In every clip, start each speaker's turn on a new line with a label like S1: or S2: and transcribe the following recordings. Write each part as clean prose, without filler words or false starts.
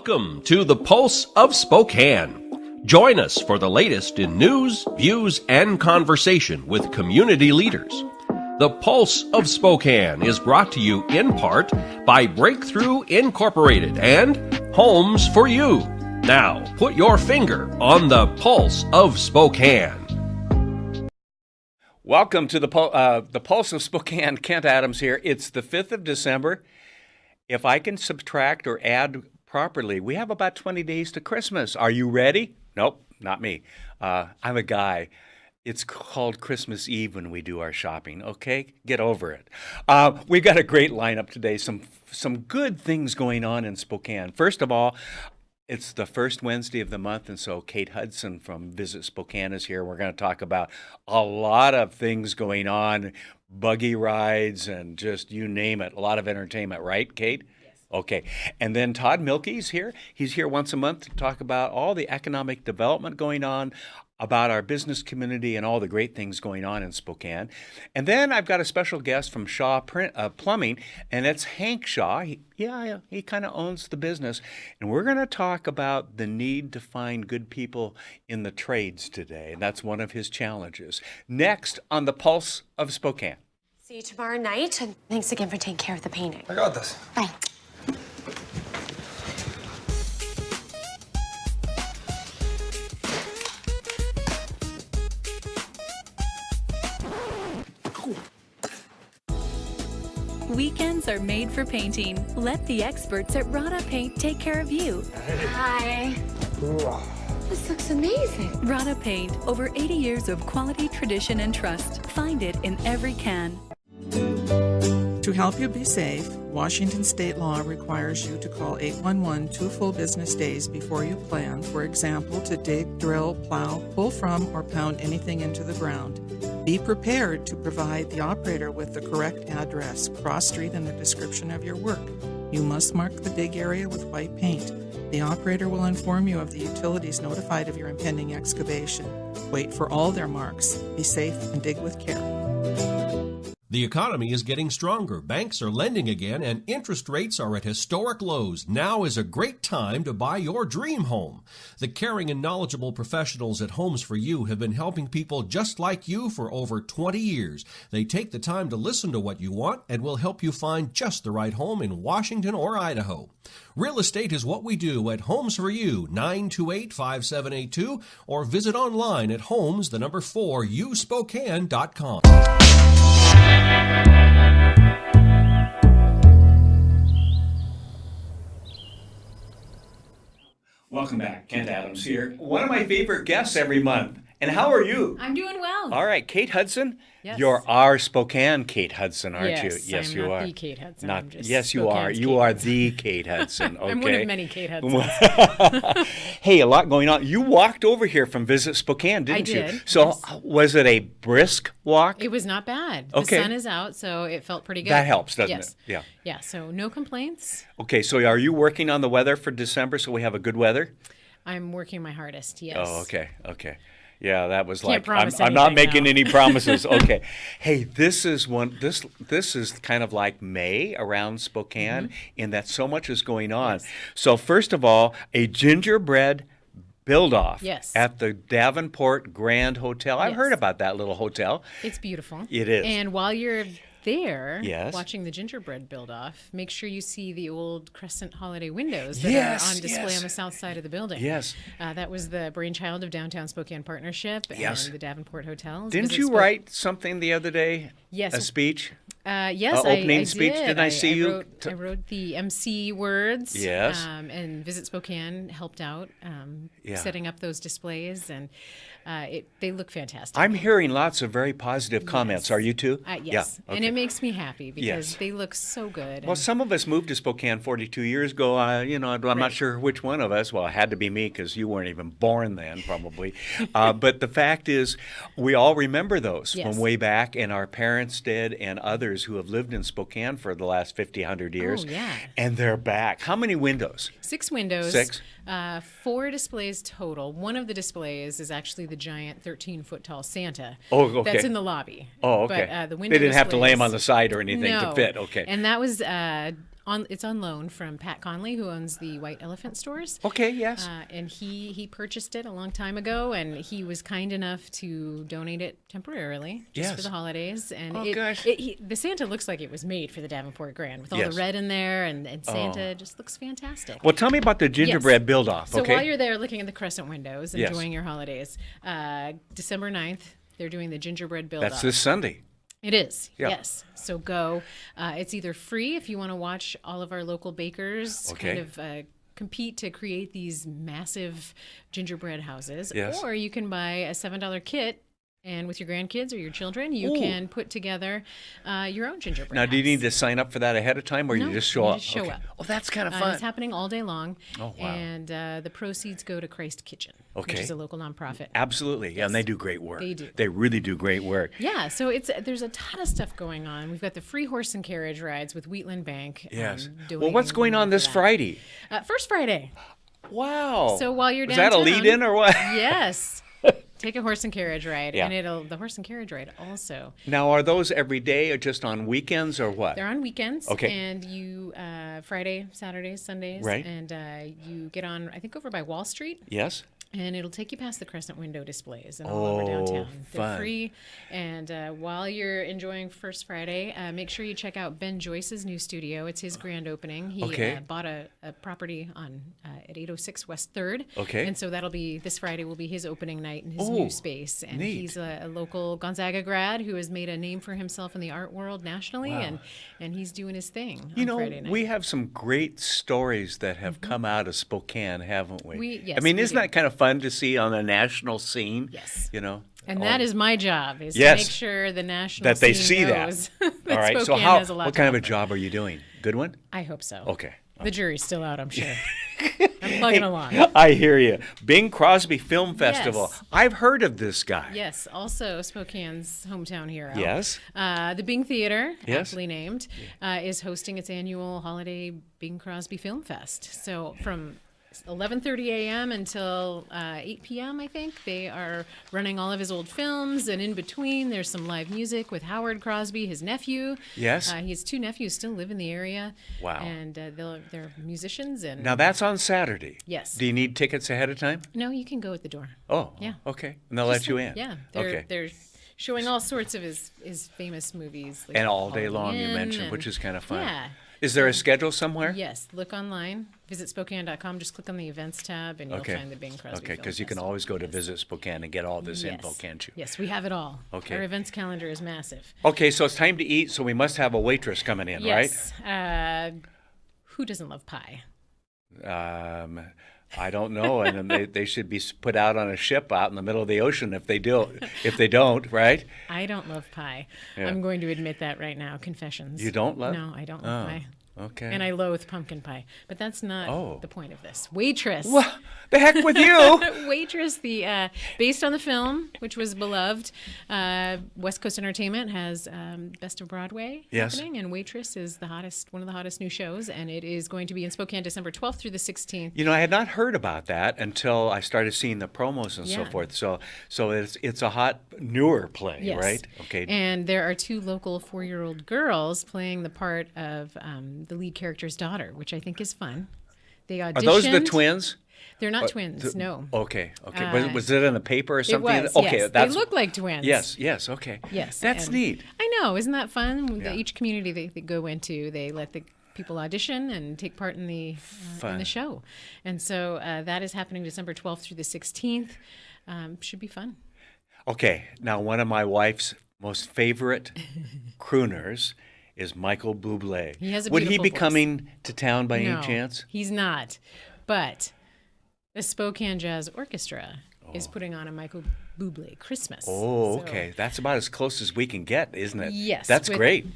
S1: Welcome to the Pulse of Spokane. Join us for the latest in news, views, and conversation with community leaders. The Pulse of Spokane is brought to you in part by Breakthrough Incorporated and Homes for You. Now, put your finger on the Pulse of Spokane.
S2: Welcome to the Pulse of Spokane. Kent Adams here. It's the 5th of December. If I can subtract or add properly, we have about 20 days to Christmas. Are you ready? Nope, not me. I'm a guy. It's called Christmas Eve when we do our shopping, okay? Get over it. We've got a great lineup today, some good things going on in Spokane. First of all, it's the first Wednesday of the month, and so Kate Hudson from Visit Spokane is here. We're going to talk about a lot of things going on, buggy rides and just you name it, a lot of entertainment, right, Kate? Yes. Okay. And then Todd Mielke is here. He's here once a month to talk about all the economic development going on, about our business community and all the great things going on in Spokane. And then I've got a special guest from Shaw Plumbing, and it's Hank Shaw. He kind of owns the business. And we're going to talk about the need to find good people in the trades today. And that's one of his challenges. Next on the Pulse of Spokane.
S3: See you tomorrow night, and thanks again for taking care of the painting.
S4: I got this.
S3: Bye.
S5: Weekends are made for painting. Let the experts at Rada Paint take care of you.
S3: Hi. This looks amazing.
S5: Rada Paint, over 80 years of quality, tradition, and trust. Find it in every can.
S6: To help you be safe, Washington state law requires you to call 811 2 full business days before you plan, for example, to dig, drill, plow, pull from, or pound anything into the ground. Be prepared to provide the operator with the correct address, cross street, and the description of your work. You must mark the dig area with white paint. The operator will inform you of the utilities notified of your impending excavation. Wait for all their marks. Be safe and dig with care.
S1: The economy is getting stronger. Banks are lending again, and interest rates are at historic lows. Now is a great time to buy your dream home. The caring and knowledgeable professionals at Homes for You have been helping people just like you for over 20 years. They take the time to listen to what you want and will help you find just the right home in Washington or Idaho. Real estate is what we do at Homes for You, 928-5782, or visit online at homes4uspokane.com.
S2: Welcome back. Kent Adams here. One of my favorite guests every month. And how are you?
S7: I'm doing well.
S2: All right, Kate Hudson.
S7: Yes.
S2: You're our Spokane Kate Hudson, aren't you?
S7: Yes,
S2: you
S7: I'm
S2: are.
S7: not the Kate Hudson.
S2: Not,
S7: I'm just
S2: yes, you are.
S7: Spokane's
S2: You
S7: Kate
S2: are
S7: Hudson.
S2: the Kate Hudson. Okay.
S7: I'm one of many Kate Hudsons.
S2: Hey, a lot going on. You walked over here from Visit Spokane, didn't you?
S7: I did,
S2: So
S7: yes.
S2: was it a brisk walk?
S7: It was not bad.
S2: Okay.
S7: The sun is out, so it felt pretty good.
S2: That helps, doesn't
S7: yes.
S2: it? Yeah.
S7: Yeah, so no complaints.
S2: Okay, so are you working on the weather for December so we have a good weather?
S7: I'm working my hardest, yes.
S2: Oh, okay. Yeah, that was
S7: Can't
S2: like
S7: promise
S2: I'm not
S7: anything,
S2: making
S7: no.
S2: any promises. Okay. Hey, this is kind of like May around Spokane in that so much is going on.
S7: Yes.
S2: So first of all, a gingerbread build-off
S7: Yes.
S2: at the Davenport Grand Hotel. I've
S7: Yes.
S2: heard about that little hotel.
S7: It's beautiful.
S2: It is.
S7: And while you're there
S2: Yes.
S7: watching the gingerbread build-off, make sure you see the old Crescent holiday windows that
S2: Yes,
S7: are on display
S2: yes.
S7: on the south side of the building.
S2: Yes.
S7: That was the brainchild of Downtown Spokane Partnership
S2: Yes.
S7: and the Davenport Hotels.
S2: Didn't
S7: Visit
S2: you write something the other day?
S7: Yes.
S2: A speech?
S7: Yes,
S2: opening
S7: I
S2: speech?
S7: did.
S2: Didn't I see you
S7: I wrote the MC words.
S2: Yes.
S7: And Visit Spokane helped out
S2: Yeah.
S7: setting up those displays, and they look fantastic.
S2: I'm hearing lots of very positive comments.
S7: Yes.
S2: Are you too?
S7: Yes,
S2: Yeah.
S7: and
S2: okay.
S7: it makes me happy because
S2: Yes.
S7: they look so good.
S2: Well,
S7: and-
S2: some of us moved to Spokane 42 years ago. I'm not
S7: Right.
S2: sure which one of us. Well, it had to be me because you weren't even born then, probably. But the fact is, we all remember those
S7: Yes.
S2: from way back, and our parents did, and others who have lived in Spokane for the last 50, 100 years.
S7: Oh, yeah.
S2: And they're back. How many windows?
S7: 6 windows.
S2: 6?
S7: 4 displays total. One of the displays is actually the giant 13-foot tall Santa.
S2: Oh, okay.
S7: That's in the lobby.
S2: Oh, okay.
S7: But the window
S2: they didn't have to lay them
S7: displays-
S2: on the side or anything to
S7: No.
S2: fit. Okay.
S7: And that was It's on loan from Pat Conley, who owns the White Elephant stores.
S2: Okay, yes.
S7: And he purchased it a long time ago, and he was kind enough to donate it temporarily just for the holidays. And
S2: gosh.
S7: The Santa looks like it was made for the Davenport Grand with all
S2: Yes.
S7: the red in there, and Santa just looks fantastic.
S2: Well, tell me about the gingerbread build-off,
S7: So
S2: okay?
S7: while you're there looking at the crescent windows,
S2: Yes.
S7: enjoying your holidays, December 9th, they're doing the gingerbread build-off.
S2: That's this Sunday.
S7: It is,
S2: Yeah.
S7: yes. So go. It's either free if you want to watch all of our local bakers
S2: Okay.
S7: kind of compete to create these massive gingerbread houses,
S2: Yes.
S7: or you can buy a $7 kit. And with your grandkids or your children, you can put together your own gingerbread
S2: Now, do you
S7: house.
S2: need to sign up for that ahead of time, or
S7: No,
S2: you just show
S7: you
S2: up?
S7: just show
S2: Okay.
S7: up.
S2: Oh, that's kind of fun.
S7: It's happening all day long.
S2: Oh, wow.
S7: And the proceeds go to Christ Kitchen, which
S2: Okay.
S7: is a local nonprofit.
S2: Absolutely. Yeah, and they do great work.
S7: They do.
S2: They really do great work.
S7: Yeah, so there's a ton of stuff going on. We've got the free horse and carriage rides with Wheatland Bank.
S2: Yes. Well,
S7: donating
S2: what's going on
S7: for
S2: this
S7: that.
S2: Friday?
S7: First Friday.
S2: Wow.
S7: So while you're
S2: Was that a
S7: downtown-
S2: lead-in or what?
S7: Yes. Take a horse and carriage ride,
S2: Yeah.
S7: and the horse and carriage ride also.
S2: Now, are those every day or just on weekends or what?
S7: They're on weekends,
S2: Okay.
S7: and you Friday, Saturdays, Sundays,
S2: Right.
S7: and you get on I think over by Wall Street.
S2: Yes.
S7: And it'll take you past the crescent window displays and all over downtown. They're
S2: fun.
S7: free. And while you're enjoying First Friday, make sure you check out Ben Joyce's new studio. It's his grand opening. He
S2: Okay.
S7: bought a property on at 806 West 3rd.
S2: Okay.
S7: And so that'll be this Friday will be his opening night in his
S2: Oh,
S7: new space. And
S2: neat.
S7: he's a local Gonzaga grad who has made a name for himself in the art world nationally, and he's doing his thing
S2: You
S7: on
S2: know,
S7: Friday night.
S2: we have some great stories that have come out of Spokane, haven't we?
S7: Yes,
S2: I mean,
S7: we
S2: isn't
S7: do.
S2: that kind of fun to see on a national scene?
S7: Yes.
S2: You know?
S7: And that is my job, is
S2: Yes.
S7: to make sure the national
S2: That they
S7: scene
S2: see that.
S7: knows
S2: All right. So
S7: Spokane
S2: how?
S7: has a lot
S2: What
S7: to
S2: kind of a
S7: offer.
S2: job are you doing? Good one?
S7: I hope so.
S2: Okay.
S7: The jury's still out, I'm sure. I'm plugging along.
S2: I hear you. Bing Crosby Film Festival.
S7: Yes.
S2: I've heard of this guy.
S7: Yes, also Spokane's hometown hero.
S2: Yes.
S7: The Bing Theater,
S2: Yes.
S7: aptly named, is hosting its annual holiday Bing Crosby Film Fest. So from 11:30 a.m. until 8 p.m., I think. They are running all of his old films, and in between, there's some live music with Howard Crosby, his nephew.
S2: Yes.
S7: He has two nephews still live in the area.
S2: Wow.
S7: And they're musicians. And
S2: Now that's on Saturday.
S7: Yes.
S2: Do you need tickets ahead of time?
S7: no, you can go at the door.
S2: Oh.
S7: Yeah.
S2: Okay. And they'll let you in.
S7: Yeah,
S2: Okay.
S7: they're showing all sorts of his famous movies. Like
S2: And all day long, you
S7: Holiday Inn
S2: mentioned,
S7: and-
S2: which is kind of fun.
S7: Yeah.
S2: Is there a schedule somewhere?
S7: Yes, look online. Visit Spokane.com. Just click on the events tab, and you'll
S2: Okay.
S7: find the Bing Crosby.
S2: Okay,
S7: Film
S2: because you can
S7: Festival.
S2: always go to Visit Spokane and get all this info,
S7: Yes.
S2: can't you?
S7: Yes, we have it all.
S2: Okay.
S7: Our events calendar is massive.
S2: Okay, so it's time to eat, so we must have a waitress coming in,
S7: Yes. Who doesn't love pie?
S2: right? I don't know, and then they should be put out on a ship out in the middle of the ocean if they do. If they don't, right?
S7: I don't love pie.
S2: Yeah.
S7: I'm going to admit that right now. Confessions.
S2: You don't love?
S7: No, I don't love
S2: Oh,
S7: pie.
S2: okay.
S7: And I loathe pumpkin pie. But that's not
S2: Oh.
S7: the point of this. Waitress.
S2: Well, the heck with you!
S7: Waitress, based on the film, which was beloved, West Coast Entertainment has Best of Broadway
S2: Yes.
S7: happening, and Waitress is one of the hottest new shows, and it is going to be in Spokane December 12th through the 16th.
S2: You know, I had not heard about that until I started seeing the promos and so
S7: Yeah.
S2: forth. So it's a hot newer play,
S7: Yes.
S2: right? Okay.
S7: And there are two local 4-year-old girls playing the part of the lead character's daughter, which I think is fun. They auditioned.
S2: Are those the twins?
S7: They're not twins, no.
S2: Okay. Was it in the paper or
S7: It
S2: something?
S7: was,
S2: Okay,
S7: yes.
S2: that's
S7: They look like twins.
S2: Yes. Okay.
S7: Yes.
S2: That's
S7: and
S2: neat.
S7: I know. Isn't that fun?
S2: Yeah.
S7: Each community they go into, they let the people audition and take part in the
S2: Fun.
S7: show. And so that is happening December 12th through the 16th. Should be fun.
S2: Okay. Now, one of my wife's most favorite crooners is Michael Bublé.
S7: He has a
S2: Would he
S7: beautiful
S2: be
S7: voice.
S2: coming to town by
S7: No,
S2: any chance?
S7: he's not. But the Spokane Jazz Orchestra is putting on a Michael Bublé Christmas.
S2: Oh,
S7: So
S2: okay. That's about as close as we can get, isn't it?
S7: Yes,
S2: That's
S7: with
S2: great.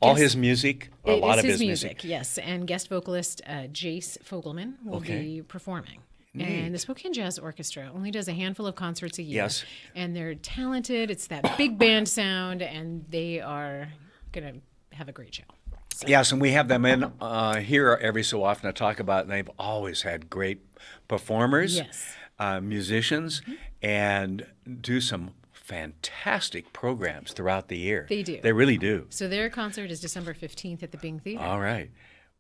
S2: All
S7: guest-
S2: his music, or a
S7: It
S2: lot
S7: is
S2: of
S7: his
S2: his
S7: music, yes. And guest vocalist Jace Fogelman will
S2: Okay.
S7: be performing.
S2: Neat.
S7: And the Spokane Jazz Orchestra only does a handful of concerts a year.
S2: Yes.
S7: And they're talented. It's that big band sound, and they are going to have a great show.
S2: Yes, and we have them in here every so often to talk about, and they've always had great performers,
S7: Yes.
S2: Musicians, and do some fantastic programs throughout the year.
S7: They do.
S2: They really do.
S7: So their concert is December 15th at the Bing Theater.
S2: All right.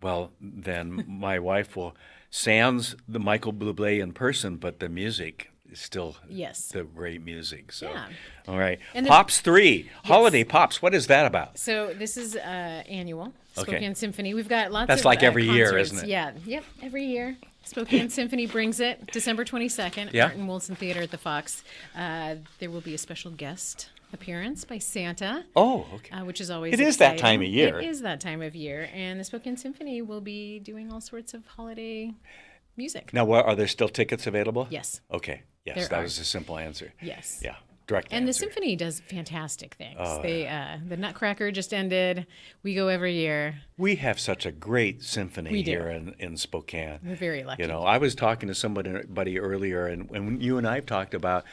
S2: Well, then my wife will sans the Michael Bublé in person, but the music is still
S7: Yes.
S2: the great music. So,
S7: Yeah.
S2: all right.
S7: And
S2: Pops 3, Holiday Pops. What is that about?
S7: So this is annual
S2: Okay.
S7: Spokane Symphony. We've got lots
S2: That's
S7: of
S2: like every year,
S7: concerts.
S2: isn't it?
S7: Yeah. Yep. Every year. Spokane Symphony brings it. December 22nd,
S2: Yeah.
S7: Martin Wilson Theater at the Fox. There will be a special guest appearance by Santa.
S2: Oh, okay.
S7: Which is always
S2: It is that
S7: exciting.
S2: time of year.
S7: It is that time of year. And the Spokane Symphony will be doing all sorts of holiday music.
S2: Now, are there still tickets available?
S7: Yes.
S2: Okay. Yes,
S7: There
S2: that
S7: are.
S2: was a simple answer.
S7: Yes.
S2: Yeah. Direct
S7: And the
S2: answer.
S7: symphony does fantastic things.
S2: Oh,
S7: The Nutcracker just ended. We go every year.
S2: We have such a great symphony
S7: We do.
S2: here in Spokane.
S7: We're very lucky.
S2: You know, I was talking to somebody earlier, and when you and I have talked about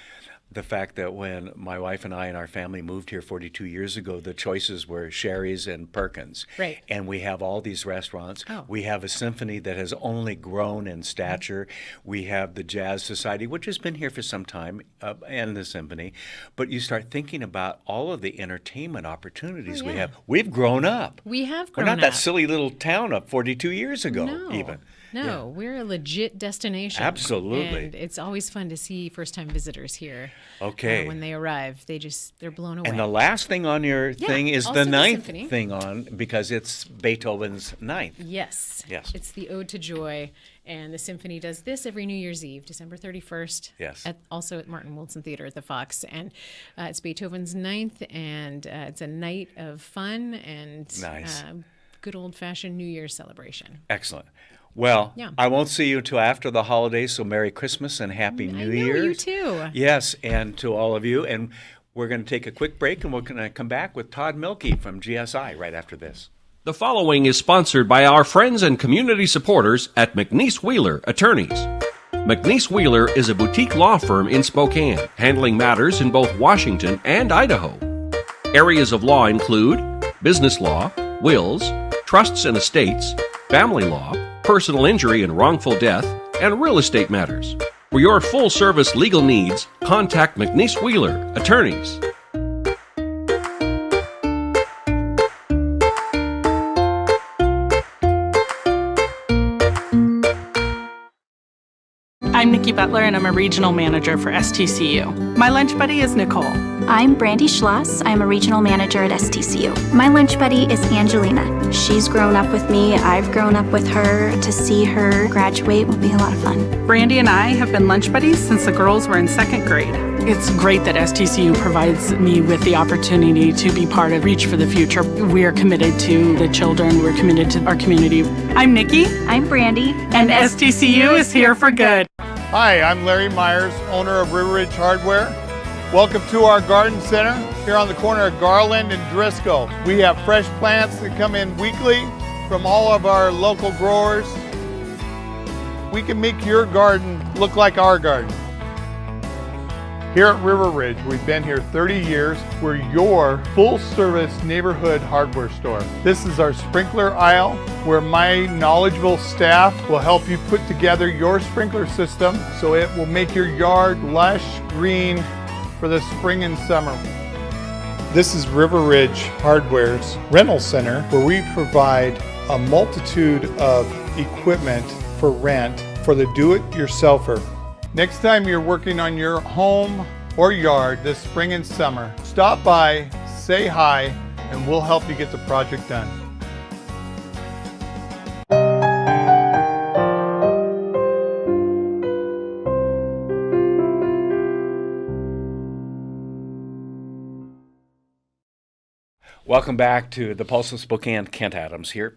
S2: the fact that when my wife and I and our family moved here 42 years ago, the choices were Sherry's and Perkins.
S7: Right.
S2: And we have all these restaurants.
S7: Oh.
S2: We have a symphony that has only grown in stature. We have the Jazz Society, which has been here for some time, and the symphony. But you start thinking about all of the entertainment opportunities we
S7: yeah.
S2: have. We've grown up.
S7: We have
S2: We're
S7: grown
S2: not that
S7: up.
S2: silly little town of 42 years ago,
S7: No.
S2: even.
S7: No, we're a legit destination.
S2: Absolutely.
S7: And it's always fun to see first-time visitors here.
S2: Okay.
S7: When they arrive, they're blown away.
S2: And the last thing on your thing is
S7: also
S2: the
S7: the
S2: ninth
S7: symphony.
S2: thing on, because it's Beethoven's ninth.
S7: Yes.
S2: Yes.
S7: It's the Ode to Joy, and the symphony does this every New Year's Eve, December 31st.
S2: Yes.
S7: Also at Martin Wilson Theater at the Fox, and it's Beethoven's ninth, and it's a night of fun and
S2: Nice.
S7: Good old-fashioned New Year's celebration.
S2: Excellent. Well,
S7: Yeah.
S2: I won't see you until after the holidays, so Merry Christmas and Happy New Year.
S7: You too.
S2: Yes, and to all of you. And we're going to take a quick break, and we're going to come back with Todd Mielke from GSI right after this.
S1: The following is sponsored by our friends and community supporters at McNeese Wheeler Attorneys. McNeese Wheeler is a boutique law firm in Spokane, handling matters in both Washington and Idaho. Areas of law include business law, wills, trusts and estates, family law, personal injury and wrongful death, and real estate matters. For your full-service legal needs, contact McNeese Wheeler Attorneys.
S4: I'm Nikki Butler, and I'm a regional manager for STCU. My lunch buddy is Nicole.
S8: I'm Brandy Schloss. I'm a regional manager at STCU. My lunch buddy is Angelina. She's grown up with me. I've grown up with her. To see her graduate will be a lot of fun.
S4: Brandy and I have been lunch buddies since the girls were in second grade. It's great that STCU provides me with the opportunity to be part of Reach for the Future. We are committed to the children. We're committed to our community. I'm Nikki,
S8: I'm Brandy.
S4: and STCU is here for good.
S9: Hi, I'm Larry Myers, owner of River Ridge Hardware. Welcome to our garden center here on the corner of Garland and Driscoll. We have fresh plants that come in weekly from all of our local growers. We can make your garden look like our garden. Here at River Ridge, we've been here 30 years. We're your full-service neighborhood hardware store. This is our sprinkler aisle where my knowledgeable staff will help you put together your sprinkler system so it will make your yard lush green for the spring and summer. This is River Ridge Hardware's rental center where we provide a multitude of equipment for rent for the do-it-yourselfer. Next time you're working on your home or yard this spring and summer, stop by, say hi, and we'll help you get the project done.
S2: Welcome back to the Pulse of Spokane. Kent Adams here.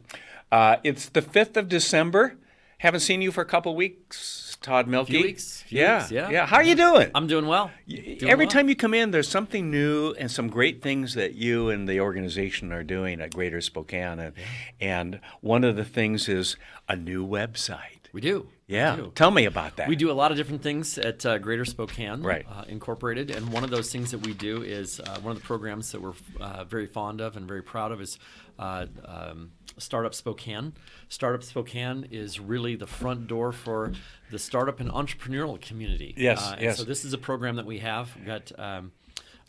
S2: It's the 5th of December. Haven't seen you for a couple weeks, Todd Mielke.
S10: Few weeks,
S2: yeah.
S10: yeah.
S2: How are you doing?
S10: I'm doing well.
S2: Every time you come in, there's something new and some great things that you and the organization are doing at Greater Spokane. And one of the things is a new website.
S10: We do.
S2: Yeah.
S10: We do.
S2: Tell me about that.
S10: We do a lot of different things at Greater Spokane
S2: Right.
S10: Incorporated, and one of those things that we do is one of the programs that we're very fond of and very proud of is Startup Spokane. Startup Spokane is really the front door for the startup and entrepreneurial community.
S2: Yes,
S10: and
S2: yes.
S10: so this is a program that we have. We've got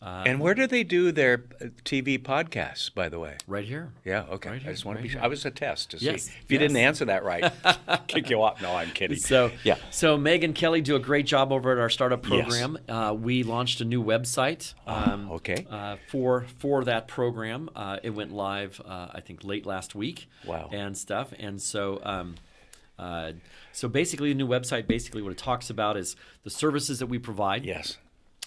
S2: And where do they do their TV podcasts, by the way?
S10: Right here.
S2: Yeah, okay.
S10: Right here,
S2: I just want to
S10: right
S2: be sure.
S10: here.
S2: I was a test to
S10: Yes,
S2: see. If you didn't
S10: yes.
S2: answer that right, kick you off. No, I'm kidding.
S10: So,
S2: yeah.
S10: So Meg and Kelly do a great job over at our startup program. We launched a new website for that program. It went live, I think, late last week.
S2: Wow.
S10: And stuff. And so so basically, the new website, basically what it talks about is the services that we provide.
S2: Yes.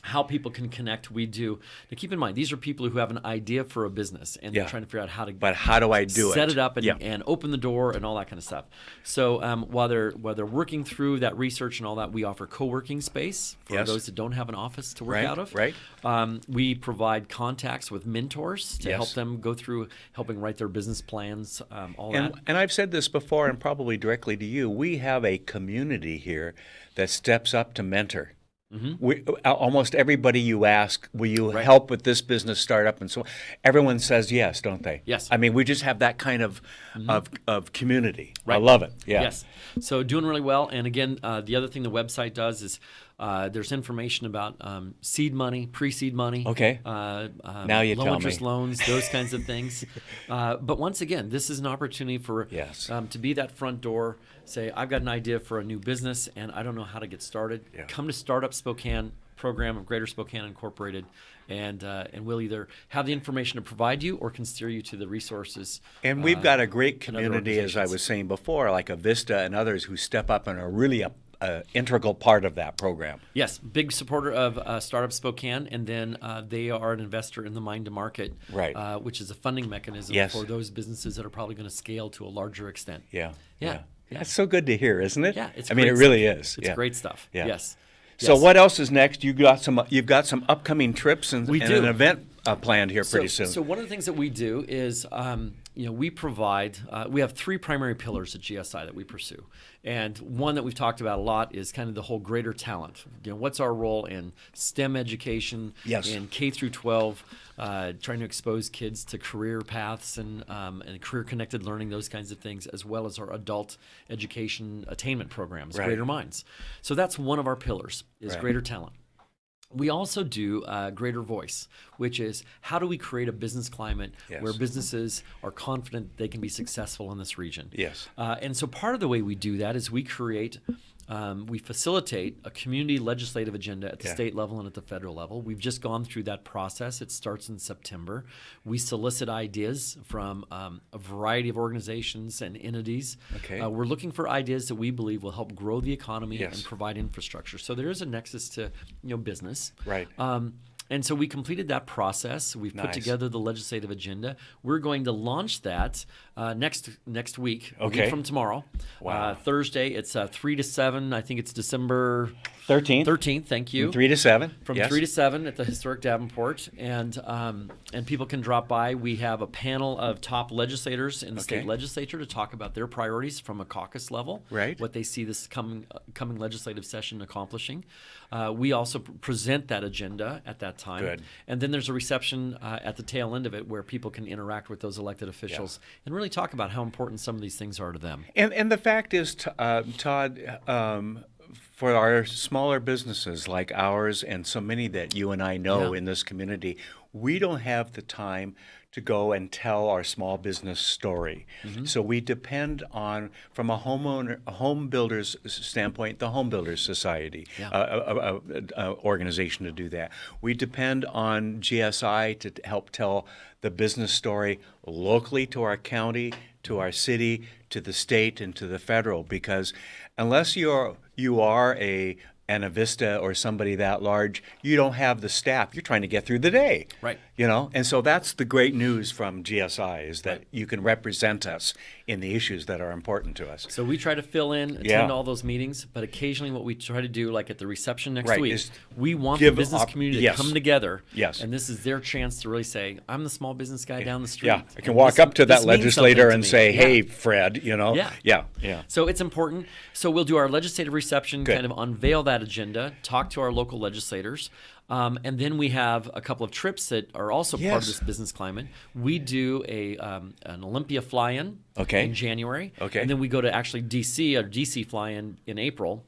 S10: How people can connect. We do. Now, keep in mind, these are people who have an idea for a business, and they're trying to figure out how to.
S2: But how do I do
S10: set
S2: it?
S10: it up and open the door and all that kind of stuff. So while they're working through that research and all that, we offer co-working space for those that don't have an office to work out of.
S2: Right.
S10: We provide contacts with mentors to help them go through helping write their business plans. All that.
S2: And I've said this before, and probably directly to you. We have a community here that steps up to mentor. We, almost everybody you ask, will you help with this business startup and so on, everyone says yes, don't they?
S10: Yes.
S2: I mean, we just have that kind of community. Right. I love it. Yeah.
S10: Yes. So doing really well. And again, the other thing the website does is there's information about seed money, pre-seed money.
S2: Okay. Now you
S10: low
S2: tell
S10: interest
S2: me.
S10: loans, those kinds of things. But once again, this is an opportunity for to be that front door. Say, I've got an idea for a new business and I don't know how to get started.
S2: Yeah.
S10: Come to Startup Spokane program of Greater Spokane Incorporated, and we'll either have the information to provide you or can steer you to the resources.
S2: And we've got a great community, as I was saying before, like a Vista and others who step up and are really an integral part of that program.
S10: Yes, big supporter of Startup Spokane, and then they are an investor in the Mind to Market, which is a funding mechanism for those businesses that are probably going to scale to a larger extent.
S2: Yeah.
S10: Yeah.
S2: That's so good to hear, isn't it?
S10: Yeah, it's
S2: I mean, it
S10: great
S2: really
S10: stuff.
S2: is.
S10: It's great stuff.
S2: Yeah.
S10: Yes.
S2: So what else is next? You've got some upcoming trips and an event planned here pretty soon.
S10: So one of the things that we do is we provide we have three primary pillars at GSI that we pursue, and one that we've talked about a lot is kind of the whole greater talent. What's our role in STEM education, in K through 12, trying to expose kids to career paths and career connected learning, those kinds of things, as well as our adult education attainment programs, Greater Minds. So that's one of our pillars is greater talent. We also do Greater Voice, which is how do we create a business climate where businesses are confident they can be successful in this region.
S2: Yes.
S10: And so part of the way we do that is we facilitate a community legislative agenda at the state level and at the federal level. We've just gone through that process. It starts in September. We solicit ideas from a variety of organizations and entities.
S2: Okay.
S10: We're looking for ideas that we believe will help grow the economy and provide infrastructure. So there is a nexus to business.
S2: Right.
S10: And so we completed that process. We've put together the legislative agenda. We're going to launch that next week, a week from tomorrow.
S2: Wow.
S10: Thursday, it's 3 to 7. I think it's December
S2: 13th.
S10: 13th, thank you.
S2: From 3 to 7.
S10: From 3 to 7 at the Historic Davenport. And people can drop by. We have a panel of top legislators in the state legislature to talk about their priorities from a caucus level, what they see this coming legislative session accomplishing. We also present that agenda at that time.
S2: Good.
S10: And then there's a reception at the tail end of it where people can interact with those elected officials and really talk about how important some of these things are to them.
S2: And the fact is, Todd, for our smaller businesses like ours and so many that you and I know in this community, we don't have the time to go and tell our small business story. So we depend on, from a home builder's standpoint, the Home Builders Society organization to do that. We depend on GSI to help tell the business story locally to our county, to our city, to the state, and to the federal, because unless you are an Avista or somebody that large, you don't have the staff. You're trying to get through the day.
S10: Right.
S2: And so that's the great news from GSI is that you can represent us in the issues that are important to us.
S10: So we try to fill in, attend all those meetings, but occasionally what we try to do, like at the reception next week, we want the business community to come together.
S2: Yes.
S10: And this is their chance to really say, I'm the small business guy down the street.
S2: Yeah, I can walk up to that legislator and say, hey, Fred, Yeah.
S10: So it's important. So we'll do our legislative reception, kind of unveil that agenda, talk to our local legislators. And then we have a couple of trips that are also part of this business climate. We do an Olympia fly-in in January. And then we go to actually D.C., or D.C. fly-in in April.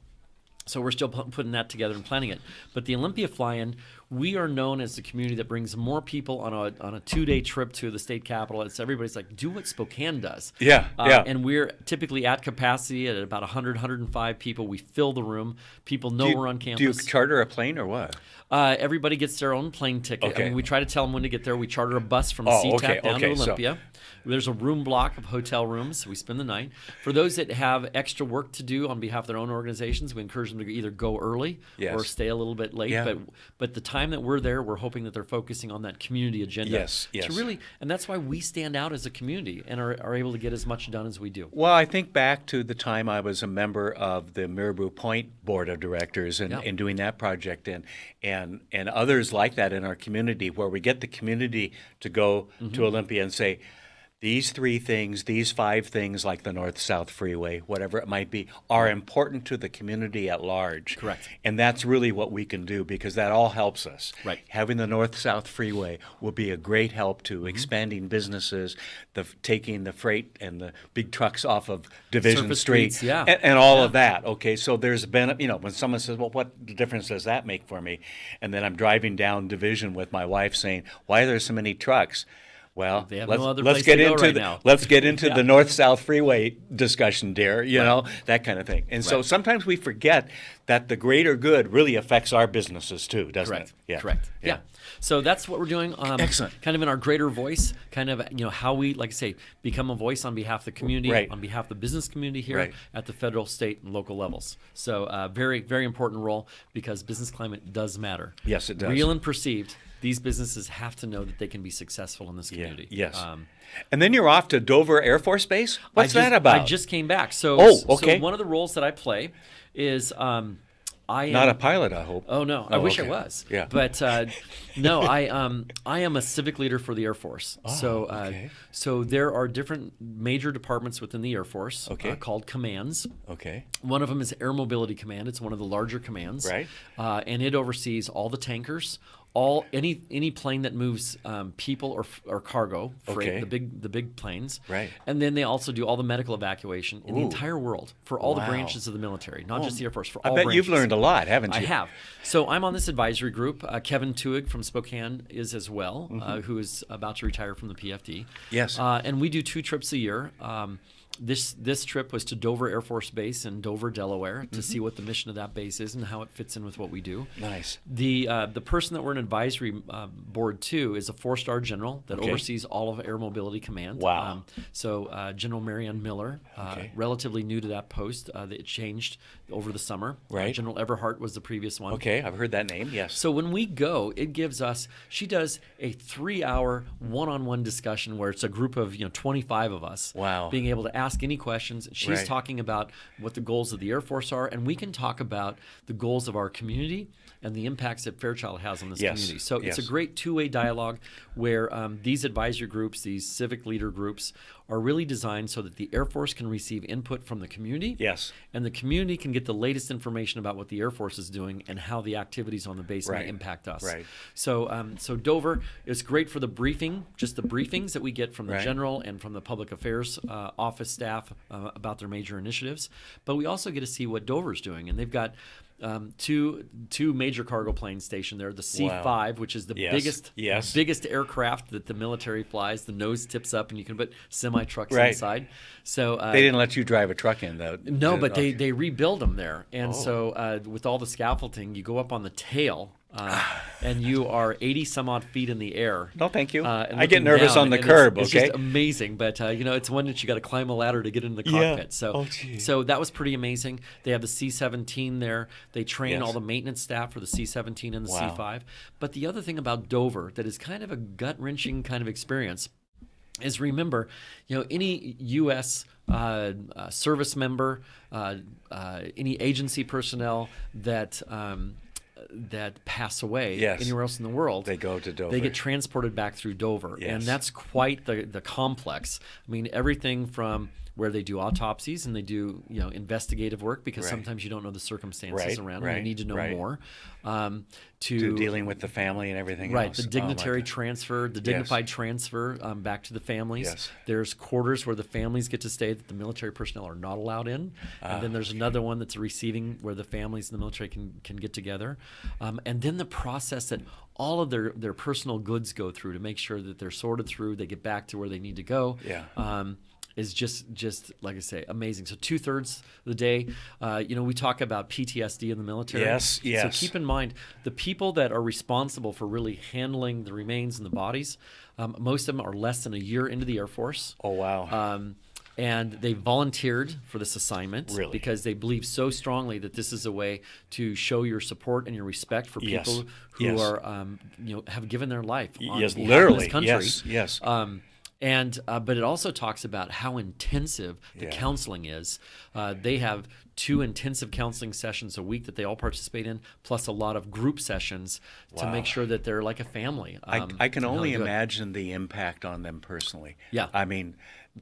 S10: So we're still putting that together and planning it. But the Olympia fly-in, we are known as the community that brings more people on a 2-day trip to the state capitol. It's everybody's like, do what Spokane does.
S2: Yeah.
S10: And we're typically at capacity at about 100, 105 people. We fill the room. People know we're on campus.
S2: Do you charter a plane or what?
S10: Everybody gets their own plane ticket.
S2: Okay.
S10: I mean, we try to tell them when to get there. We charter a bus from SeaTac down to Olympia. There's a room block of hotel rooms. We spend the night. For those that have extra work to do on behalf of their own organizations, we encourage them to either go early or stay a little bit late.
S2: Yeah.
S10: But the time that we're there, we're hoping that they're focusing on that community agenda.
S2: Yes.
S10: To really, and that's why we stand out as a community and are able to get as much done as we do.
S2: Well, I think back to the time I was a member of the Marabou Point Board of Directors and doing that project and others like that in our community, where we get the community to go to Olympia and say, these 3 things, these 5 things, like the North-South Freeway, whatever it might be, are important to the community at large.
S10: Correct.
S2: And that's really what we can do, because that all helps us.
S10: Right.
S2: Having the North-South Freeway will be a great help to expanding businesses, taking the freight and the big trucks off of Division
S10: Surface
S2: Street,
S10: streets,
S2: and all of that. Okay, so there's been, when someone says, well, what difference does that make for me? And then I'm driving down Division with my wife saying, why are there so many trucks? Well,
S10: they have
S2: let's,
S10: no other
S2: let's
S10: place
S2: get
S10: to go
S2: into
S10: right
S2: the
S10: now.
S2: let's get into the North-South Freeway discussion, dear. You know, that kind of thing. And so
S10: Right.
S2: sometimes we forget that the greater good really affects our businesses too, doesn't
S10: Correct.
S2: it? Yeah.
S10: Correct. Yeah. So that's what we're doing.
S2: Excellent.
S10: Kind of in our greater voice, kind of how we, like I say, become a voice on behalf of the community,
S2: Right.
S10: on behalf of the business community here
S2: Right.
S10: at the federal, state, and local levels. So very, very important role, because business climate does matter.
S2: Yes, it does.
S10: Real and perceived. These businesses have to know that they can be successful in this community.
S2: Yes. And then you're off to Dover Air Force Base? What's that about?
S10: I just came back. So,
S2: okay.
S10: So one of the roles that I play is I am
S2: Not a pilot, I hope.
S10: Oh no, I wish I
S2: okay.
S10: was.
S2: Yeah.
S10: But no, I am a civic leader for the Air Force.
S2: okay.
S10: So there are different major departments within the Air Force called commands.
S2: Okay.
S10: One of them is Air Mobility Command. It's one of the larger commands.
S2: Right.
S10: And it oversees all the tankers, any plane that moves people or cargo, freight,
S2: Okay.
S10: the big planes.
S2: Right.
S10: And then they also do all the medical evacuation in the entire world for all the
S2: Wow.
S10: branches of the military, not just the Air Force. For
S2: I
S10: all
S2: bet
S10: branches.
S2: you've learned a lot, haven't you?
S10: I have. So I'm on this advisory group. Kevin Tuig from Spokane is as well, who is about to retire from the PFD.
S2: Yes.
S10: And we do 2 trips a year. This trip was to Dover Air Force Base in Dover, Delaware, to see what the mission of that base is and how it fits in with what we do.
S2: Nice.
S10: The person that we're an advisory board to is a 4-star general that oversees all of Air Mobility Command.
S2: Wow.
S10: So General Marianne Miller, relatively new to that post, that changed over the summer.
S2: Right.
S10: General Everhart was the previous one.
S2: Okay, I've heard that name, yes.
S10: So when we go, it gives us, she does a 3-hour one-on-one discussion where it's a group of 25 of us.
S2: Wow.
S10: Being able to ask any questions. She's
S2: Right.
S10: talking about what the goals of the Air Force are, and we can talk about the goals of our community and the impacts that Fairchild has on this
S2: Yes.
S10: community. So it's a
S2: Yes.
S10: great 2-way dialogue where these advisory groups, these civic leader groups, are really designed so that the Air Force can receive input from the community.
S2: Yes.
S10: And the community can get the latest information about what the Air Force is doing and how the activities on the base
S2: Right.
S10: may impact us.
S2: Right.
S10: So Dover is great for the briefing, just the briefings that we get from the
S2: Right.
S10: general and from the public affairs office staff about their major initiatives. But we also get to see what Dover's doing, and they've got two major cargo planes stationed there. The C-5, which is the biggest aircraft that the military flies. The nose tips up, and you can put semi-trucks
S2: Right.
S10: inside. So
S2: They didn't let you drive a truck in, though.
S10: no, but they rebuild them there, and so with all the scaffolding, you go up on the tail. And you are 80 some odd feet in the air.
S2: No, thank you.
S10: And
S2: I get
S10: looking
S2: nervous
S10: down,
S2: on the
S10: and
S2: curb,
S10: It's
S2: okay?
S10: just amazing, but it's one that you got to climb a ladder to get into the
S2: Yeah.
S10: cockpit. So,
S2: Oh, gee.
S10: so that was pretty amazing. They have the C-17 there. They train
S2: Yes.
S10: all the maintenance staff for the C-17 and the
S2: Wow.
S10: C-5. But the other thing about Dover that is kind of a gut-wrenching kind of experience is, remember, any U.S. Service member, any agency personnel that pass away anywhere else in the world,
S2: they go to Dover.
S10: They get transported back through Dover,
S2: Yes.
S10: and that's quite the complex. I mean, everything from where they do autopsies and they do investigative work, because
S2: Right.
S10: sometimes you don't know the circumstances
S2: Right,
S10: around,
S2: right,
S10: and you need to know
S2: right.
S10: more.
S2: To dealing with the family and everything
S10: Right,
S2: else.
S10: the dignitary transfer, the dignified transfer back to the families.
S2: Yes.
S10: There's quarters where the families get to stay that the military personnel are not allowed in. And then there's another one that's receiving where the families and the military can get together. And then the process that all of their personal goods go through to make sure that they're sorted through, they get back to where they need to go. Is just like I say, amazing. So 2/3 of the day, we talk about PTSD in the military.
S2: Yes.
S10: So keep in mind, the people that are responsible for really handling the remains and the bodies, most of them are less than a year into the Air Force.
S2: Oh, wow.
S10: And they volunteered for this assignment
S2: Really?
S10: because they believe so strongly that this is a way to show your support and your respect for people who are, have given their life on behalf of this country.
S2: Yes.
S10: But it also talks about how intensive the counseling is. They have 2 intensive counseling sessions a week that they all participate in, plus a lot of group sessions to make sure that they're like a family.
S2: I can only imagine the impact on them personally.
S10: Yeah.
S2: I mean,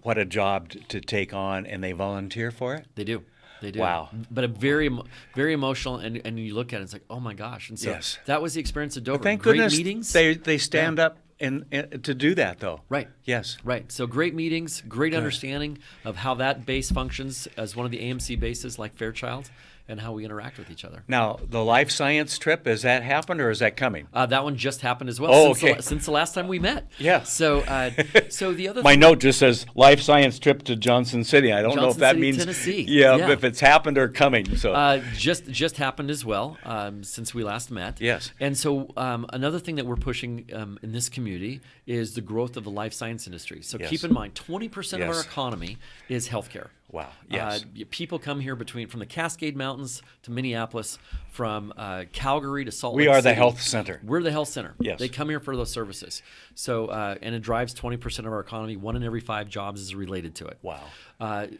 S2: what a job to take on, and they volunteer for it?
S10: They do. They do.
S2: Wow.
S10: But a very emotional, and you look at it, it's like, oh my gosh. And so that was the experience of Dover.
S2: But thank
S10: great
S2: goodness
S10: meetings.
S2: they stand up and to do that, though.
S10: Right.
S2: Yes.
S10: Right. So great meetings, great understanding of how that base functions as one of the AMC bases like Fairchild, and how we interact with each other.
S2: Now, the life science trip, has that happened or is that coming?
S10: That one just happened as well.
S2: Oh,
S10: Since the last time we met.
S2: Yeah.
S10: So the other
S2: My note just says life science trip to Johnson City. I don't know if that means
S10: Tennessee.
S2: Yeah, if it's happened or coming. So
S10: just happened as well since we last met.
S2: Yes.
S10: And so another thing that we're pushing in this community is the growth of the life science industry. So keep in mind, 20% of our economy is healthcare.
S2: Wow. Yes.
S10: People come here from the Cascade Mountains to Minneapolis, from Calgary to Salt Lake
S2: We are
S10: City.
S2: the health center.
S10: We're the health center.
S2: Yes.
S10: They come here for those services. So and it drives 20% of our economy. 1 in every 5 jobs is related to it.
S2: Wow.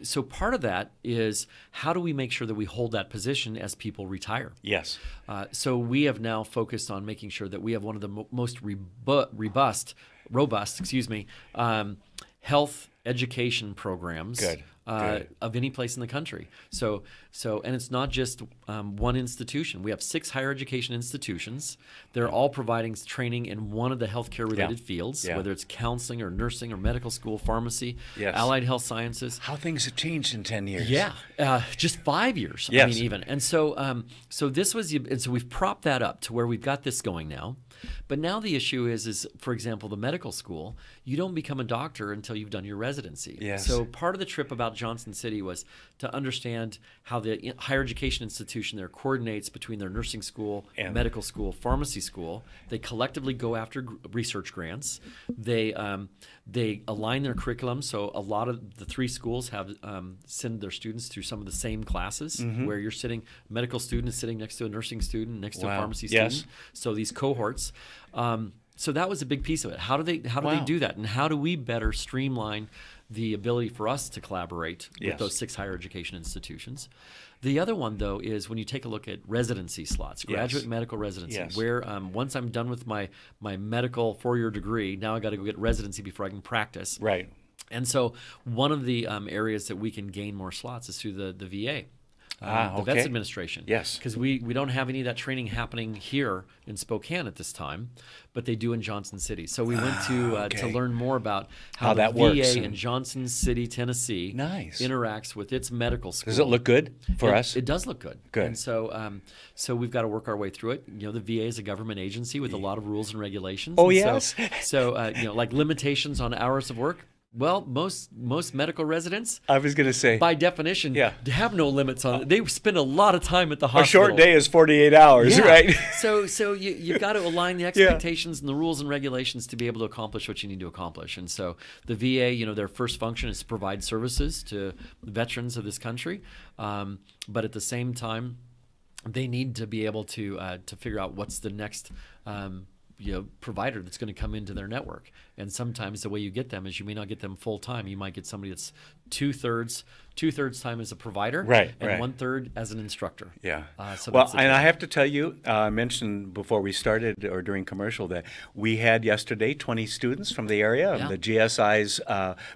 S10: So part of that is how do we make sure that we hold that position as people retire?
S2: Yes.
S10: So we have now focused on making sure that we have one of the most robust, health education programs.
S2: Good.
S10: Of any place in the country. So, and it's not just one institution. We have 6 higher education institutions. They're all providing training in one of the healthcare related fields, whether it's counseling or nursing or medical school, pharmacy, allied health sciences.
S2: How things have changed in 10 years.
S10: Yeah, just 5 years.
S2: Yes.
S10: I mean, even. And so, so we've propped that up to where we've got this going now. But now the issue is, for example, the medical school, you don't become a doctor until you've done your residency.
S2: Yes.
S10: So part of the trip about Johnson City was to understand how the higher education institution there coordinates between their nursing school, medical school, pharmacy school. They collectively go after research grants. They align their curriculum, so a lot of the 3 schools have send their students through some of the same classes, where you're sitting, medical student is sitting next to a nursing student, next to a pharmacy student. So these cohorts. So that was a big piece of it. How do they do that, and how do we better streamline the ability for us to collaborate with those 6 higher education institutions? The other one, though, is when you take a look at residency slots, graduate medical residency, where once I'm done with my medical 4-year degree, now I got to go get residency before I can practice.
S2: Right.
S10: And so one of the areas that we can gain more slots is through the VA. The Vets Administration.
S2: Yes.
S10: Because we don't have any of that training happening here in Spokane at this time, but they do in Johnson City. So we went to learn more about how the
S2: that
S10: VA
S2: works.
S10: in Johnson City, Tennessee interacts with its medical school.
S2: Does it look good for us?
S10: It does look good.
S2: Good.
S10: And so so we've got to work our way through it. The VA is a government agency with a lot of rules and regulations.
S2: Oh,
S10: and
S2: yes.
S10: So like limitations on hours of work. Well, most medical residents,
S2: I was going to say,
S10: by definition, have no limits on it. They spend a lot of time at the hospital.
S2: A short day is 48 hours, right?
S10: So you've got to align the expectations and the rules and regulations to be able to accomplish what you need to accomplish. And so the VA, their first function is to provide services to veterans of this country, but at the same time, they need to be able to figure out what's the next provider that's going to come into their network. And sometimes the way you get them is you may not get them full time. You might get somebody that's two-thirds time as a provider, and 1/3 as an instructor.
S2: Yeah.
S10: So
S2: well, and I have to tell you, I mentioned before we started or during commercial that we had yesterday 20 students from the area of the GSI's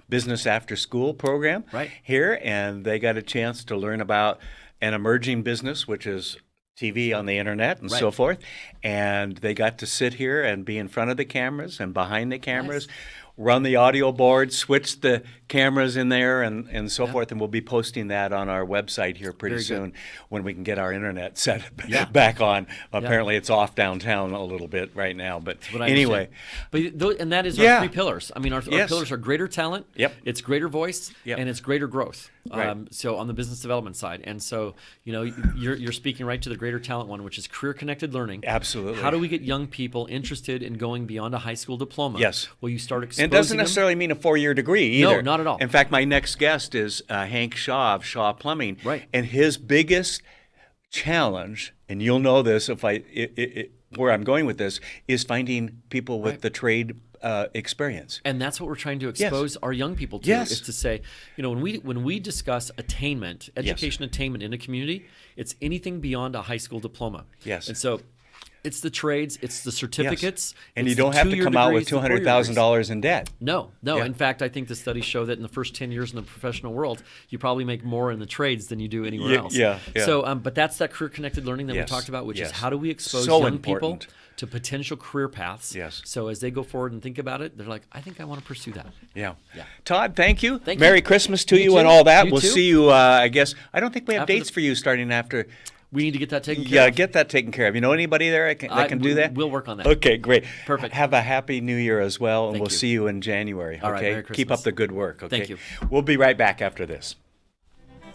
S2: Business After School program here, and they got a chance to learn about an emerging business, which is TV on the internet and so forth, and they got to sit here and be in front of the cameras and behind the cameras. run the audio board, switch the cameras in there, and so forth. And we'll be posting that on our website here pretty soon when we can get our internet set back on. Apparently, it's off downtown a little bit right now. But anyway.
S10: And that is our 3 pillars. I mean, our pillars are greater talent, it's greater voice, and it's greater growth. So on the business development side. And so, you're speaking right to the greater talent one, which is career-connected learning.
S2: Absolutely.
S10: How do we get young people interested in going beyond a high school diploma?
S2: Yes.
S10: Well, you start exposing
S2: And it doesn't necessarily mean a 4-year degree either.
S10: No, not at all.
S2: In fact, my next guest is Hank Shaw of Shaw Plumbing.
S10: Right.
S2: And his biggest challenge, and you'll know this if where I'm going with this, is finding people with the trade experience.
S10: And that's what we're trying to expose our young people to, is to say, when we discuss attainment, education attainment in a community, it's anything beyond a high school diploma.
S2: Yes.
S10: And so it's the trades, it's the certificates.
S2: And you don't have to come out with $200,000 in debt.
S10: No. In fact, I think the studies show that in the first 10 years in the professional world, you probably make more in the trades than you do anywhere else. So, but that's that career-connected learning that we talked about, which is how do we expose young people to potential career paths. So as they go forward and think about it, they're like, I think I want to pursue that.
S2: Todd, thank you.
S10: Thank
S2: Merry
S10: you.
S2: Christmas to you
S10: too.
S2: and all that.
S10: You
S2: We'll
S10: too.
S2: see you, I guess. I don't think we have
S10: After
S2: dates for you starting after.
S10: We need to get that taken care
S2: Yeah,
S10: of.
S2: get that taken care of. You know anybody there that can do that?
S10: We'll work on that.
S2: Okay, great.
S10: Perfect.
S2: Have a happy New Year as well, and
S10: Thank
S2: we'll
S10: you.
S2: see you in January.
S10: All right,
S2: okay,
S10: Merry
S2: keep up
S10: Christmas.
S2: the good work. Okay,
S10: Thank you.
S2: We'll be right back after this.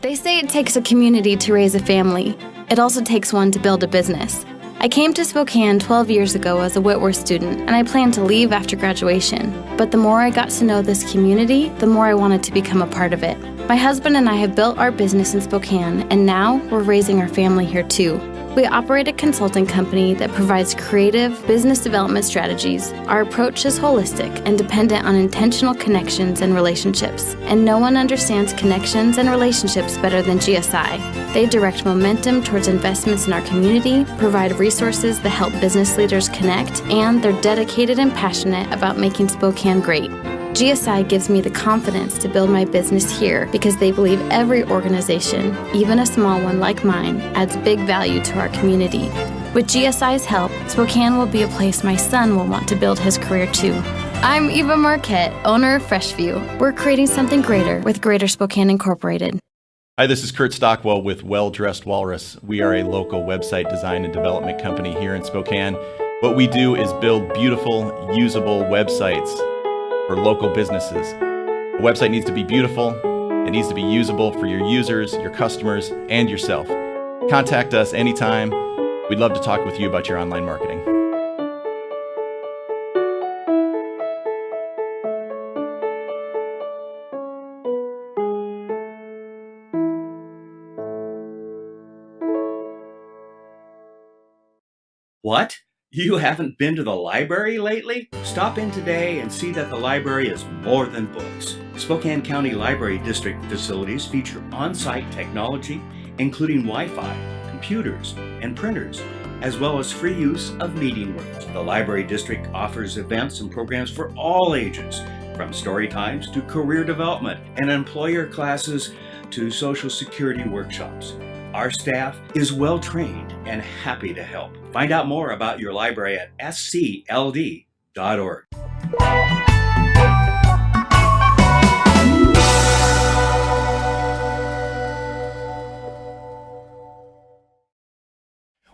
S8: They say it takes a community to raise a family. It also takes one to build a business. I came to Spokane 12 years ago as a Whitworth student, and I planned to leave after graduation. But the more I got to know this community, the more I wanted to become a part of it. My husband and I have built our business in Spokane, and now we're raising our family here too. We operate a consulting company that provides creative business development strategies. Our approach is holistic and dependent on intentional connections and relationships. And no one understands connections and relationships better than GSI. They direct momentum towards investments in our community, provide resources that help business leaders connect, and they're dedicated and passionate about making Spokane great. GSI gives me the confidence to build my business here because they believe every organization, even a small one like mine, adds big value to our community. With GSI's help, Spokane will be a place my son will want to build his career too. I'm Eva Marquette, owner of Freshview. We're creating something greater with Greater Spokane Incorporated.
S11: Hi, this is Kurt Stockwell with Well Dressed Walrus. We are a local website design and development company here in Spokane. What we do is build beautiful, usable websites for local businesses. A website needs to be beautiful, it needs to be usable for your users, your customers, and yourself. Contact us anytime. We'd love to talk with you about your online marketing.
S12: What? You haven't been to the library lately? Stop in today and see that the library is more than books. Spokane County Library District facilities feature on-site technology, including Wi-Fi, computers, and printers, as well as free use of meeting rooms. The Library District offers events and programs for all ages, from story times to career development and employer classes to Social Security workshops. Our staff is well trained and happy to help. Find out more about your library at scld.org.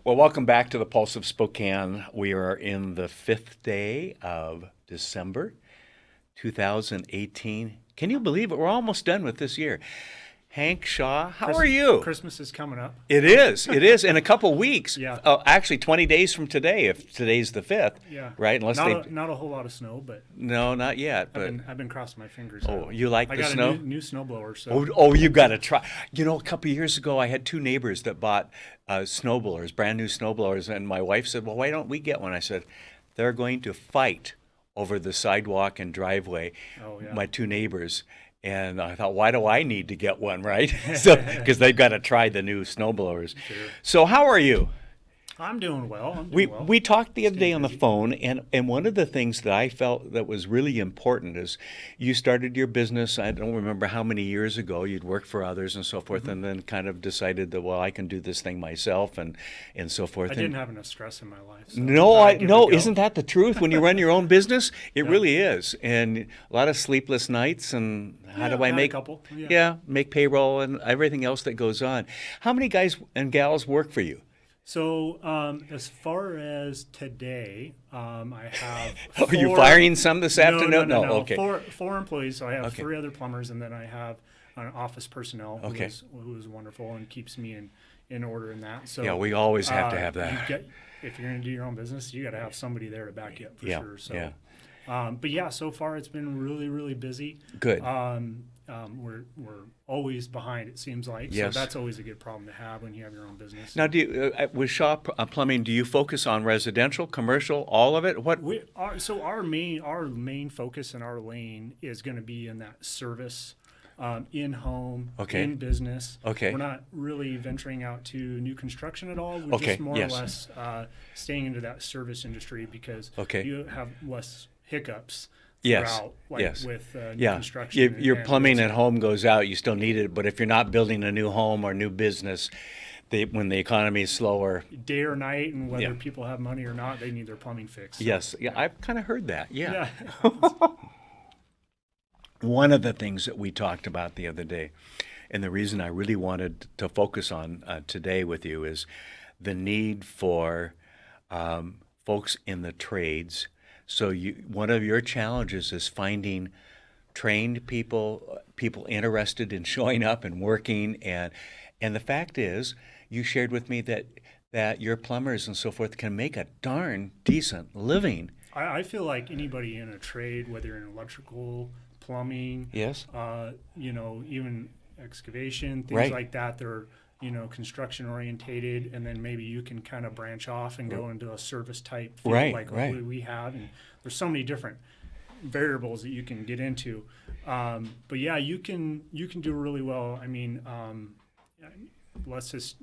S2: Well, welcome back to the Pulse of Spokane. We are in the 5th day of December 2018. Can you believe it? We're almost done with this year. Hank Shaw, how are you?
S13: Christmas is coming up.
S2: It is. It is in a couple weeks.
S13: Yeah.
S2: Actually, 20 days from today, if today's the 5th.
S13: Yeah.
S2: Right?
S13: Not a whole lot of snow, but
S2: no, not yet. But
S13: I've been crossing my fingers.
S2: Oh, you like the snow?
S13: I got a new snowblower. So.
S2: Oh, you got to try. You know, a couple years ago, I had 2 neighbors that bought snowblowers, brand new snowblowers, and my wife said, "Well, why don't we get one?" I said, "They're going to fight over the sidewalk and driveway."
S13: Oh, yeah.
S2: My 2 neighbors. And I thought, why do I need to get one, right? So, because they've got to try the new snowblowers.
S13: Sure.
S2: So how are you?
S13: I'm doing well.
S2: We talked the other day on the phone, and one of the things that I felt that was really important is you started your business, I don't remember how many years ago, you'd worked for others and so forth, and then kind of decided that, well, I can do this thing myself and so forth.
S13: I didn't have enough stress in my life. So
S2: No, isn't that the truth? When you run your own business, it really is. And a lot of sleepless nights and how do I make,
S13: a couple.
S2: make payroll and everything else that goes on. How many guys and gals work for you?
S13: So as far as today, I have
S2: Are you firing some this afternoon?
S13: No.
S2: Okay.
S13: Four employees. So I have 3 other plumbers, and then I have an office personnel who is wonderful and keeps me in order in that. So
S2: yeah, we always have to have that.
S13: If you're going to do your own business, you got to have somebody there to back you up for sure. So,
S2: yeah.
S13: But yeah, so far it's been really, really busy.
S2: Good.
S13: We're always behind, it seems like.
S2: Yes.
S13: So that's always a good problem to have when you have your own business.
S2: Now, do you, with Shaw Plumbing, do you focus on residential, commercial, all of it? What?
S13: Our main focus in our lane is going to be in that service, in home, in business.
S2: Okay.
S13: We're not really venturing out to new construction at all. We're just more or less staying into that service industry because you have less hiccups. Throughout, with new construction.
S2: Your plumbing at home goes out, you still need it, but if you're not building a new home or new business, when the economy is slower.
S13: Day or night, and whether people have money or not, they need their plumbing fixed. So.
S2: Yes, I've kind of heard that, One of the things that we talked about the other day, and the reason I really wanted to focus on today with you is the need for folks in the trades. So one of your challenges is finding trained people interested in showing up and working, and the fact is, you shared with me that your plumbers and so forth can make a darn decent living.
S13: I feel like anybody in a trade, whether in electrical, plumbing, even excavation, things like that, they're construction orientated, and then maybe you can kind of branch off and go into a service type field like we have. And there's so many different variables that you can get into. But yeah, you can do really well. I mean, let's just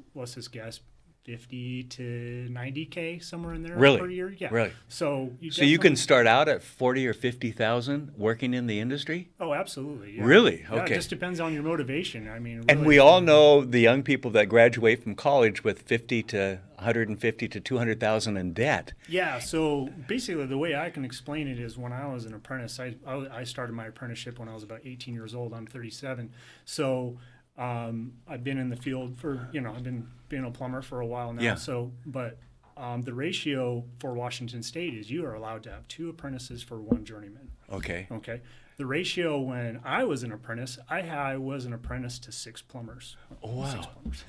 S13: guess 50 to 90K somewhere in there per year. Yeah.
S2: Really?
S13: So
S2: you can start out at 40 or 50,000 working in the industry?
S13: Oh, absolutely. Yeah.
S2: Really?
S13: Yeah,
S2: okay.
S13: it just depends on your motivation. I mean, really,
S2: and we all know the young people that graduate from college with 50 to 150 to 200,000 in debt.
S13: Yeah. So basically, the way I can explain it is when I was an apprentice, I started my apprenticeship when I was about 18 years old. I'm 37. So I've been in the field for, I've been being a plumber for a while now.
S2: Yeah.
S13: So, but the ratio for Washington State is you are allowed to have 2 apprentices for 1 journeyman.
S2: Okay.
S13: Okay. The ratio when I was an apprentice, I was an apprentice to 6 plumbers.
S2: Oh, wow.
S13: 6 plumbers.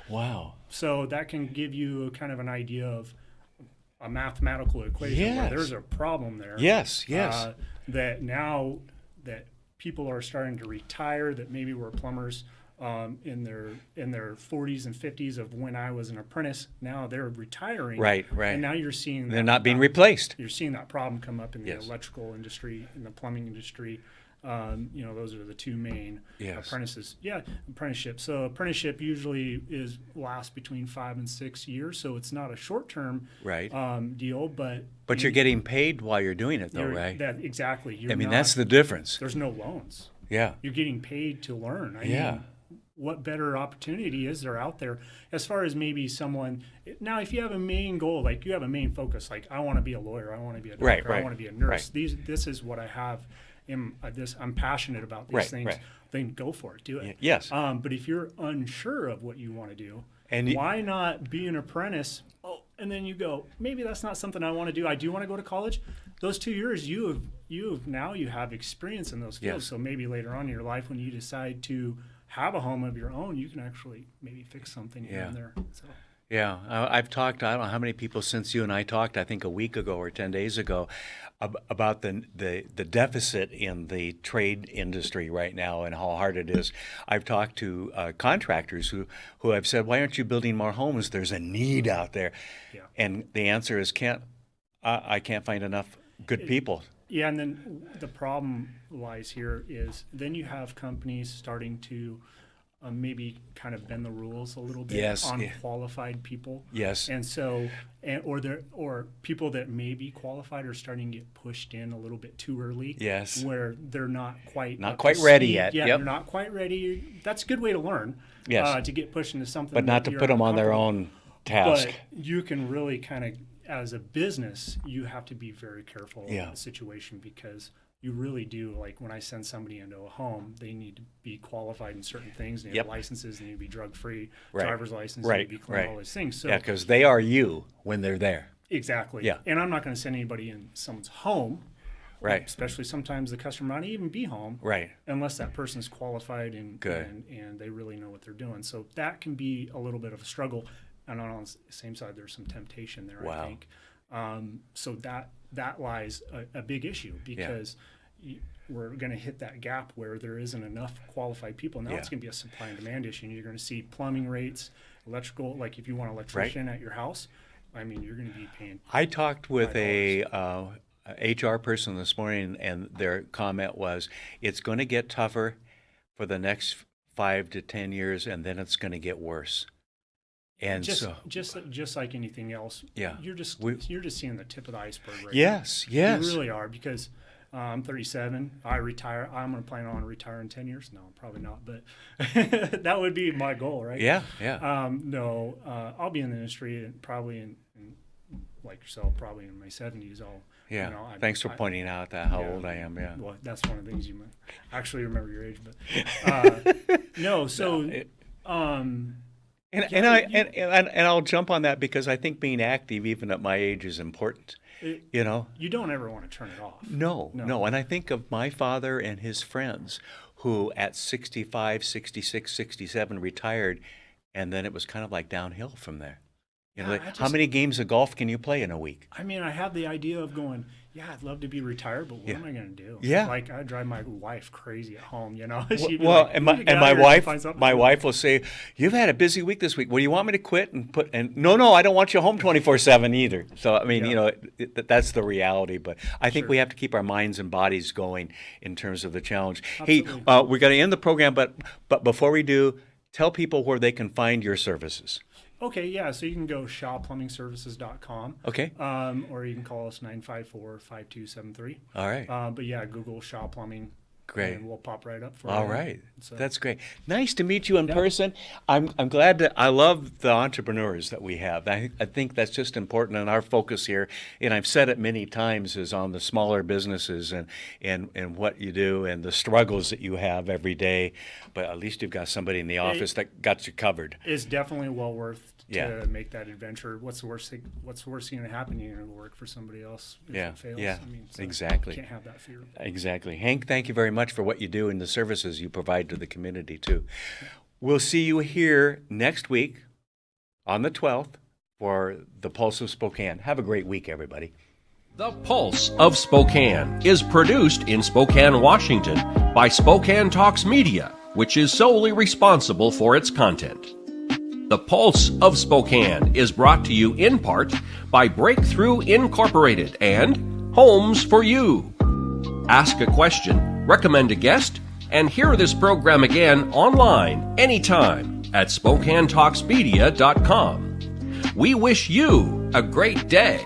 S2: Wow.
S13: So that can give you kind of an idea of a mathematical equation where there's a problem there.
S2: Yes.
S13: That now that people are starting to retire, that maybe were plumbers in their 40s and 50s of when I was an apprentice. Now they're retiring.
S2: Right.
S13: And now you're seeing
S2: they're not being replaced.
S13: You're seeing that problem come up in the electrical industry, in the plumbing industry. Those are the 2 main apprentices. Yeah, apprenticeship. So apprenticeship usually lasts between 5 and 6 years. So it's not a short-term deal, but
S2: you're getting paid while you're doing it, though, right?
S13: Exactly.
S2: That's the difference.
S13: There's no loans.
S2: Yeah.
S13: You're getting paid to learn. I mean, what better opportunity is there out there as far as maybe someone now, if you have a main goal, like you have a main focus, like I want to be a lawyer, I want to be a doctor, I want to be a nurse. This is what I have. I'm passionate about these things. Then go for it, do it.
S2: Yes.
S13: But if you're unsure of what you want to do, why not be an apprentice? Oh, and then you go, maybe that's not something I want to do. I do want to go to college. Those 2 years, you have experience in those fields. So maybe later on in your life, when you decide to have a home of your own, you can actually maybe fix something in there. So.
S2: Yeah, I've talked, I don't know how many people since you and I talked, I think a week ago or 10 days ago, about the deficit in the trade industry right now and how hard it is. I've talked to contractors who have said, why aren't you building more homes? There's a need out there. Yeah. And the answer is, I can't find enough good people.
S13: Yeah, and then the problem lies here is then you have companies starting to maybe kind of bend the rules a little bit on qualified people.
S2: Yes.
S13: And so, or people that may be qualified are starting to get pushed in a little bit too early.
S2: Yes.
S13: Where they're not quite
S2: ready yet.
S13: Yeah,
S2: Yep.
S13: they're not quite ready. That's a good way to learn.
S2: Yes.
S13: To get pushed into something.
S2: But not to put them on their own task.
S13: But you can really kind of, as a business, you have to be very careful
S2: Yeah.
S13: in the situation, because you really do, like when I send somebody into a home, they need to be qualified in certain things. They need
S2: Yep.
S13: licenses, they need to be drug-free,
S2: Right.
S13: driver's license,
S2: Right.
S13: they need to be clean,
S2: Right.
S13: all those things. So,
S2: Yeah, because they are you when they're there.
S13: exactly.
S2: Yeah.
S13: And I'm not going to send anybody in someone's home.
S2: Right.
S13: Especially sometimes the customer might not even be home.
S2: Right.
S13: Unless that person's qualified and they really know what they're doing. So that can be a little bit of a struggle. And on the same side, there's some temptation there,
S2: Wow.
S13: I think. So that lies a big issue, because we're going to hit that gap where there isn't enough qualified people. Now it's going to be a supply and demand issue. And you're going to see plumbing rates, electrical, like if you want an electrician at your house, I mean, you're going to be paying.
S2: I talked with a HR person this morning, and their comment was, it's going to get tougher for the next 5 to 10 years, and then it's going to get worse. And
S13: just like anything else, you're just seeing the tip of the iceberg right now.
S2: Yes.
S13: You really are, because I'm 37. I retire. I'm going to plan on retiring in 10 years. No, probably not, but that would be my goal, right?
S2: Yeah.
S13: No, I'll be in the industry and probably in like yourself, probably in my 70s.
S2: Thanks for pointing out how old I am. Yeah.
S13: Well, that's one of the things you might actually remember your age, but no. So.
S2: And I'll jump on that, because I think being active, even at my age, is important. You
S13: don't ever want to turn it off.
S2: No. And I think of my father and his friends who at 65, 66, 67 retired, and then it was kind of like downhill from there. How many games of golf can you play in a week?
S13: I mean, I have the idea of going, I'd love to be retired, but what am I going to do?
S2: Yeah.
S13: Like, I drive my wife crazy at home,
S2: She'd be like, my wife will say, "You've had a busy week this week. Well, you want me to quit no, I don't want you home 24/7 either." So, I mean, that's the reality. But I think we have to keep our minds and bodies going in terms of the challenge. Absolutely. Hey, we're going to end the program, but before we do, tell people where they can find your services.
S13: Okay, so you can go shawplumbingservices.com.
S2: Okay.
S13: Or you can call us 954-5273.
S2: All right.
S13: But Google Shaw Plumbing.
S2: Great.
S13: And we'll pop right up for you.
S2: All right. That's great. Nice to meet you in person. I'm glad I love the entrepreneurs that we have. I think that's just important, and our focus here, and I've said it many times, is on the smaller businesses and what you do and the struggles that you have every day. But at least you've got somebody in the office that got you covered.
S13: It's definitely well worth to make that adventure. What's the worst thing going to happen? You're going to work for somebody else if it fails.
S2: Yeah,
S13: I mean,
S2: exactly.
S13: You can't have that fear.
S2: Exactly. Hank, thank you very much for what you do and the services you provide to the community, too. We'll see you here next week on the 12th for the Pulse of Spokane. Have a great week, everybody.
S1: The Pulse of Spokane is produced in Spokane, Washington by Spokane Talks Media, which is solely responsible for its content. The Pulse of Spokane is brought to you in part by Breakthrough Incorporated and Homes for You. Ask a question, recommend a guest, and hear this program again online anytime at SpokaneTalksMedia.com. We wish you a great day.